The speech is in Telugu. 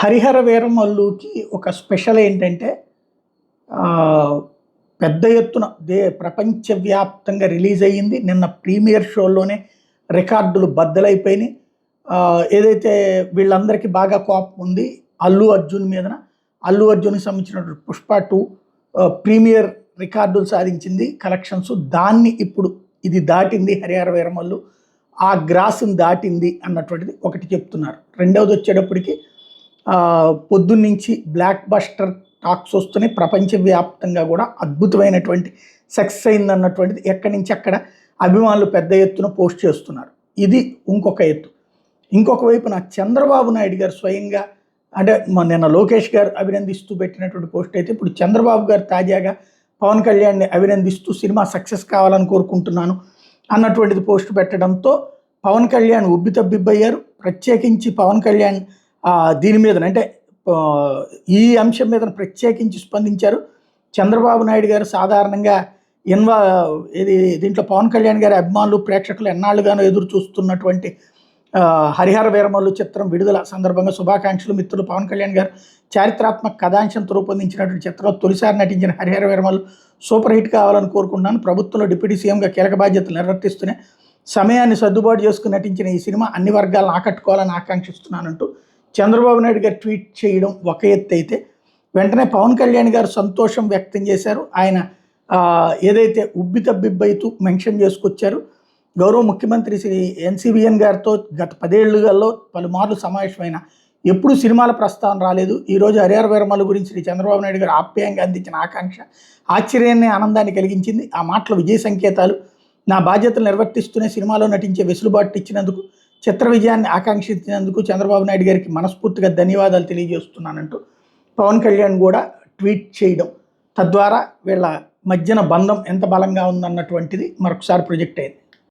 హరిహర వీరమల్లుకి ఒక స్పెషల్ ఏంటంటే పెద్ద ఎత్తున ప్రపంచవ్యాప్తంగా రిలీజ్ అయ్యింది. నిన్న ప్రీమియర్ షోలోనే రికార్డులు బద్దలైపోయినాయి. ఏదైతే వీళ్ళందరికీ బాగా కోపం ఉంది అల్లు అర్జున్ మీదన. అల్లు అర్జున్కి సంబంధించినటువంటి పుష్ప 2 ప్రీమియర్ రికార్డులు సాధించింది కలెక్షన్స్. దాన్ని ఇప్పుడు ఇది దాటింది హరిహర వీరమల్లు, ఆ గ్రాస్ని దాటింది అన్నటువంటిది ఒకటి చెప్తున్నారు. రెండవది వచ్చేటప్పటికి పొద్దున్నుంచి బ్లాక్ బస్టర్ టాక్స్ వస్తున్నాయి. ప్రపంచవ్యాప్తంగా కూడా అద్భుతమైనటువంటి సక్సెస్ అయింది అన్నటువంటిది ఎక్కడి నుంచి అక్కడ అభిమానులు పెద్ద ఎత్తున పోస్ట్ చేస్తున్నారు. ఇది ఇంకొక ఎత్తు. ఇంకొక వైపున చంద్రబాబు నాయుడు గారు స్వయంగా అంటే నిన్న లోకేష్ గారు అభినందిస్తూ పెట్టినటువంటి పోస్ట్ అయితే ఇప్పుడు చంద్రబాబు గారు తాజాగా పవన్ కళ్యాణ్ని అభినందిస్తూ సినిమా సక్సెస్ కావాలని కోరుకుంటున్నాను అన్నటువంటిది పోస్ట్ పెట్టడంతో పవన్ కళ్యాణ్ ఉబ్బితబ్బిబ్బయ్యారు. ప్రత్యేకించి పవన్ కళ్యాణ్ దీని మీద అంటే ఈ అంశం మీద ప్రత్యేకించి స్పందించారు. చంద్రబాబు నాయుడు గారు సాధారణంగా దీంట్లో పవన్ కళ్యాణ్ గారి అభిమానులు ప్రేక్షకులు ఎన్నాళ్ళుగానో ఎదురు చూస్తున్నటువంటి హరిహర వీరమల్లు చిత్రం విడుదల సందర్భంగా శుభాకాంక్షలు. మిత్రులు పవన్ కళ్యాణ్ గారు చారిత్రాత్మక కథాంశంతో రూపొందించినటువంటి చిత్రంలో తొలిసారి నటించిన హరిహర వీరమల్లు సూపర్ హిట్ కావాలని కోరుకుంటున్నాను. ప్రభుత్వంలో డిప్యూటీ సీఎంగా కీలక బాధ్యతలు నిర్వర్తిస్తూనే సమయాన్ని సర్దుబాటు చేసుకుని నటించిన ఈ సినిమా అన్ని వర్గాలను ఆకట్టుకోవాలని ఆకాంక్షిస్తున్నానంటూ చంద్రబాబు నాయుడు గారు ట్వీట్ చేయడం ఒక ఎత్తు అయితే, వెంటనే పవన్ కళ్యాణ్ గారు సంతోషం వ్యక్తం చేశారు. ఆయన ఏదైతే ఉబ్బితబ్బిబ్బైతూ మెన్షన్ చేసుకొచ్చారు. గౌరవ ముఖ్యమంత్రి శ్రీ ఎన్సీబీఎన్ గారితో గత 10 ఏళ్లుగాల్లో పలుమార్లు సమావేశమైన ఎప్పుడు సినిమాల ప్రస్తావన రాలేదు. ఈరోజు హరిహర వీరమల్లు గురించి శ్రీ చంద్రబాబు నాయుడు గారు ఆప్యాయంగా అందించిన ఆకాంక్ష ఆశ్చర్యాన్ని ఆనందాన్ని కలిగించింది. ఆ మాటలు విజయ సంకేతాలు. నా బాధ్యతలు నిర్వర్తిస్తూనే సినిమాలో నటించే వెసులుబాటు ఇచ్చినందుకు, చిత్ర విజయాన్ని ఆకాంక్షించినందుకు చంద్రబాబు నాయుడు గారికి మనస్ఫూర్తిగా ధన్యవాదాలు తెలియజేస్తున్నానంటూ పవన్ కళ్యాణ్ కూడా ట్వీట్ చేయడం, తద్వారా వీళ్ళ మధ్యన బంధం ఎంత బలంగా ఉందన్నటువంటిది మరొకసారి ప్రొజెక్ట్ అయింది.